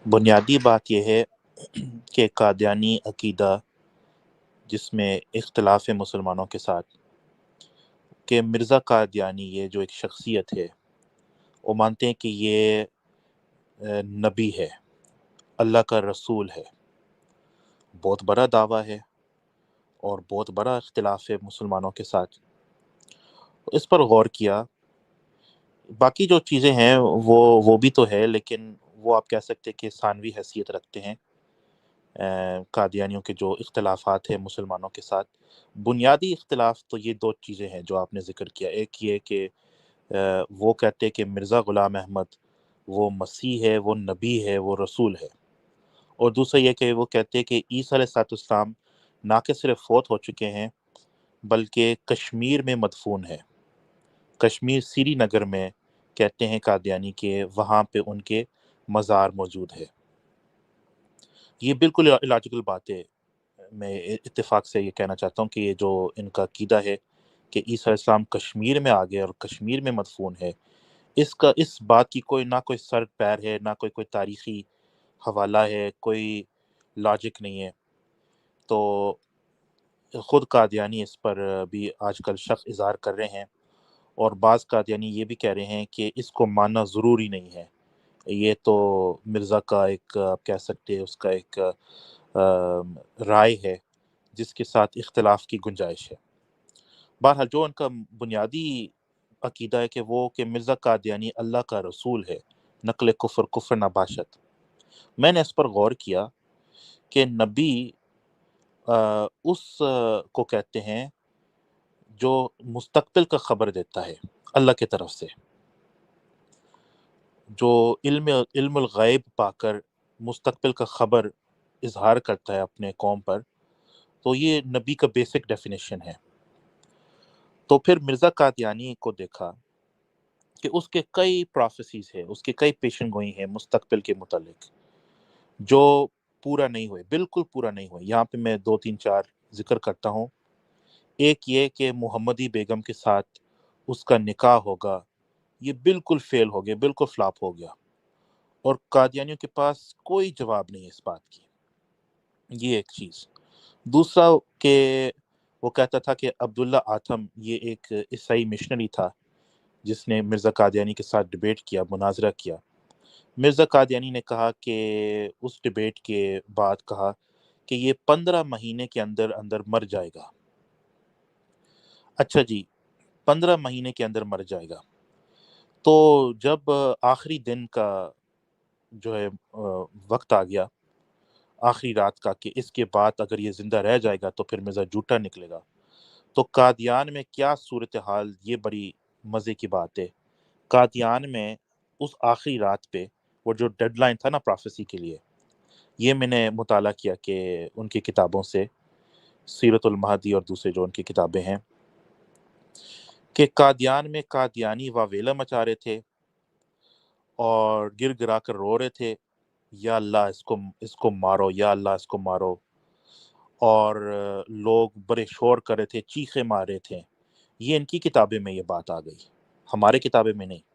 بنیادی بات یہ ہے کہ قادیانی عقیدہ جس میں اختلاف ہے مسلمانوں کے ساتھ، کہ مرزا قادیانی یہ جو ایک شخصیت ہے، وہ مانتے ہیں کہ یہ نبی ہے، اللہ کا رسول ہے۔ بہت بڑا دعویٰ ہے اور بہت بڑا اختلاف ہے مسلمانوں کے ساتھ۔ اس پر غور کیا، باقی جو چیزیں ہیں وہ بھی تو ہے، لیکن وہ آپ کہہ سکتے کہ ثانوی حیثیت رکھتے ہیں۔ قادیانیوں کے جو اختلافات ہیں مسلمانوں کے ساتھ، بنیادی اختلاف تو یہ دو چیزیں ہیں جو آپ نے ذکر کیا۔ ایک یہ کہ وہ کہتے کہ مرزا غلام احمد وہ مسیح ہے، وہ نبی ہے، وہ رسول ہے، اور دوسرا یہ کہ وہ کہتے کہ عیسیٰ علیہ السلام نہ کہ صرف فوت ہو چکے ہیں بلکہ کشمیر میں مدفون ہے۔ کشمیر سری نگر میں کہتے ہیں قادیانی کہ وہاں پہ ان کے مزار موجود ہے۔ یہ بالکل الاجیکل بات ہے۔ میں اتفاق سے یہ کہنا چاہتا ہوں کہ یہ جو ان کا عقیدہ ہے کہ عیسیٰ علیہ السلام کشمیر میں آ گئے اور کشمیر میں مدفون ہے، اس بات کی نہ کوئی سر پیر ہے، نہ کوئی تاریخی حوالہ ہے، کوئی لاجک نہیں ہے۔ تو خود قادیانی اس پر بھی آج کل شک اظہار کر رہے ہیں، اور بعض قادیانی یہ بھی کہہ رہے ہیں کہ اس کو ماننا ضروری نہیں ہے، یہ تو مرزا کا ایک آپ کہہ سکتے اس کا ایک رائے ہے جس کے ساتھ اختلاف کی گنجائش ہے۔ بہرحال جو ان کا بنیادی عقیدہ ہے کہ وہ کہ مرزا قادیانی اللہ کا رسول ہے، نقل کفر نباشت۔ میں نے اس پر غور کیا کہ نبی اس کو کہتے ہیں جو مستقبل کا خبر دیتا ہے اللہ کی طرف سے، جو علم الغیب پا کر مستقبل کا خبر اظہار کرتا ہے اپنے قوم پر، تو یہ نبی کا بیسک ڈیفینیشن ہے۔ تو پھر مرزا قادیانی کو دیکھا کہ اس کے کئی پروفیسیز ہیں، اس کے کئی پیشن گوئی ہیں مستقبل کے متعلق جو پورا نہیں ہوئے، بالکل پورا نہیں ہوئے۔ یہاں پہ میں 2 3 4 ذکر کرتا ہوں۔ ایک یہ کہ محمدی بیگم کے ساتھ اس کا نکاح ہوگا، یہ بالکل فیل ہو گیا، بالکل فلاپ ہو گیا، اور قادیانیوں کے پاس کوئی جواب نہیں ہے اس بات کی۔ یہ ایک چیز۔ دوسرا کہ وہ کہتا تھا کہ عبداللہ آتم یہ ایک عیسائی مشنری تھا جس نے مرزا قادیانی کے ساتھ ڈیبیٹ کیا، مناظرہ کیا۔ مرزا قادیانی نے کہا کہ اس ڈیبیٹ کے بعد کہا کہ یہ 15 مہینے کے اندر اندر مر جائے گا۔ اچھا جی، 15 مہینے کے اندر مر جائے گا۔ تو جب آخری دن کا جو ہے وقت آ گیا، آخری رات کا، کہ اس کے بعد اگر یہ زندہ رہ جائے گا تو پھر مرزا جھوٹا نکلے گا، تو قادیان میں کیا صورتحال، یہ بڑی مزے کی بات ہے۔ قادیان میں اس آخری رات پہ وہ جو ڈیڈ لائن تھا نا پروفیسی کے لیے، یہ میں نے مطالعہ کیا کہ ان کی کتابوں سے، سیرت المہدی اور دوسرے جو ان کی کتابیں ہیں، کہ قادیان میں قادیانی واویلا مچا رہے تھے اور گر گرا کر رو رہے تھے، یا اللہ اس کو مارو، یا اللہ اس کو مارو، اور لوگ بڑے شور کر رہے تھے، چیخے مار رہے تھے۔ یہ ان کی کتابیں میں یہ بات آ گئی، ہمارے کتابیں میں نہیں۔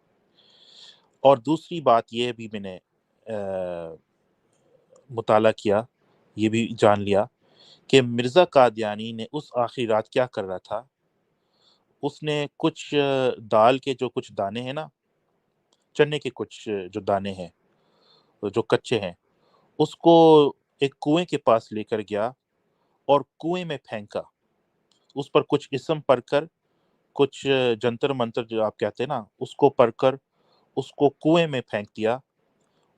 اور دوسری بات یہ بھی میں نے مطالعہ کیا، یہ بھی جان لیا کہ مرزا قادیانی نے اس آخری رات کیا کر رہا تھا، اس نے کچھ دال کے جو کچھ دانے ہیں نا، چنے کے کچھ جو دانے ہیں جو کچے ہیں، اس کو ایک کنویں کے پاس لے کر گیا اور کنویں میں پھینکا، اس پر کچھ اسم پڑھ کر، کچھ جنتر منتر جو آپ کہتے ہیں نا، اس کو پڑھ کر اس کو کنویں میں پھینک دیا،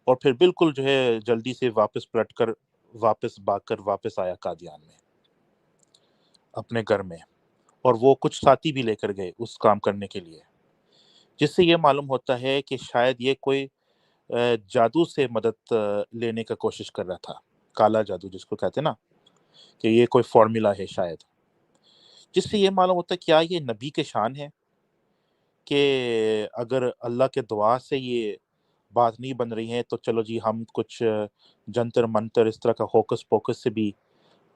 اور پھر بالکل جو ہے جلدی سے واپس پلٹ کر واپس بھاگ کر واپس آیا قادیان میں اپنے گھر میں، اور وہ کچھ ساتھی بھی لے کر گئے اس کام کرنے کے لیے، جس سے یہ معلوم ہوتا ہے کہ شاید یہ کوئی جادو سے مدد لینے کا کوشش کر رہا تھا، کالا جادو جس کو کہتے ہیں نا، کہ یہ کوئی فارمولا ہے شاید، جس سے یہ معلوم ہوتا ہے کیا یہ نبی کے شان ہے کہ اگر اللہ کے دعا سے یہ بات نہیں بن رہی ہے تو چلو جی ہم کچھ جنتر منتر اس طرح کا ہوکس پوکس سے بھی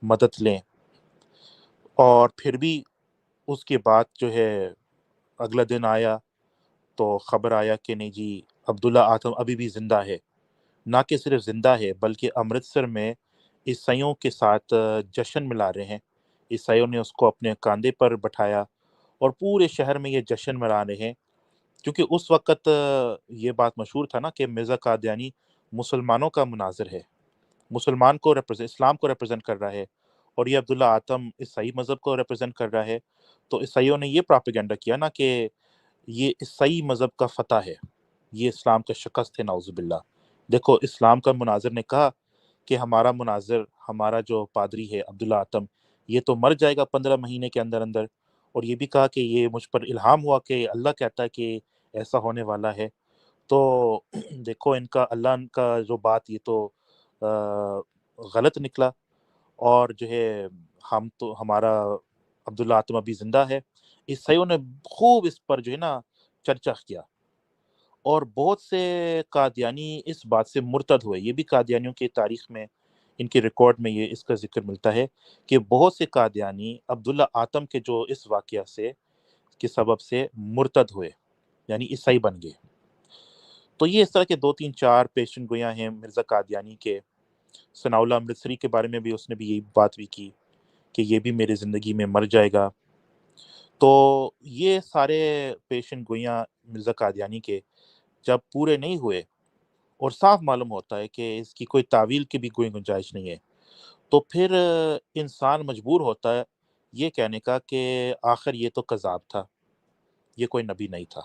مدد لیں، اور پھر بھی اس کے بعد جو ہے اگلا دن آیا تو خبر آیا کہ نہیں جی عبداللہ آتم ابھی بھی زندہ ہے، نہ کہ صرف زندہ ہے بلکہ امرتسر میں عیسائیوں کے ساتھ جشن ملا رہے ہیں۔ عیسائیوں نے اس کو اپنے کاندھے پر بٹھایا اور پورے شہر میں یہ جشن منا رہے ہیں، کیونکہ اس وقت یہ بات مشہور تھا نا کہ مرزا قادیانی مسلمانوں کا مناظر ہے، مسلمان کو اسلام کو ریپرزینٹ کر رہا ہے، اور یہ عبداللہ آتم عیسائی مذہب کو ریپرزینٹ کر رہا ہے۔ تو عیسائیوں نے یہ پراپیگنڈا کیا نا کہ یہ عیسائی مذہب کا فتح ہے، یہ اسلام کا شکست ہے، نعوذ باللہ۔ دیکھو اسلام کا مناظر نے کہا کہ ہمارا مناظر، ہمارا جو پادری ہے عبداللہ آتم، یہ تو مر جائے گا 15 مہینے کے اندر اندر، اور یہ بھی کہا کہ یہ مجھ پر الہام ہوا کہ اللہ کہتا ہے کہ ایسا ہونے والا ہے۔ تو دیکھو ان کا اللہ ان کا جو بات یہ تو غلط نکلا، اور جو ہے ہمارا عبداللہ آتم ابھی زندہ ہے۔ عیسائیوں نے خوب اس پر جو ہے نا چرچا کیا، اور بہت سے قادیانی اس بات سے مرتد ہوئے۔ یہ بھی قادیانیوں کی تاریخ میں، ان کے ریکارڈ میں یہ اس کا ذکر ملتا ہے کہ بہت سے قادیانی عبداللہ آتم کے جو اس واقعہ سے کے سبب سے مرتد ہوئے، یعنی عیسائی بن گئے۔ تو یہ اس طرح کے 2 3 4 پیشن گویاں ہیں مرزا قادیانی کے۔ ثناء اللہ امرتسری کے بارے میں بھی اس نے بھی یہی بات بھی کی کہ یہ بھی میری زندگی میں مر جائے گا۔ تو یہ سارے پیشن گویاں مرزا قادیانی کے جب پورے نہیں ہوئے، اور صاف معلوم ہوتا ہے کہ اس کی کوئی تعویل کی بھی کوئی گنجائش نہیں ہے، تو پھر انسان مجبور ہوتا ہے یہ کہنے کا کہ آخر یہ تو کذاب تھا، یہ کوئی نبی نہیں تھا۔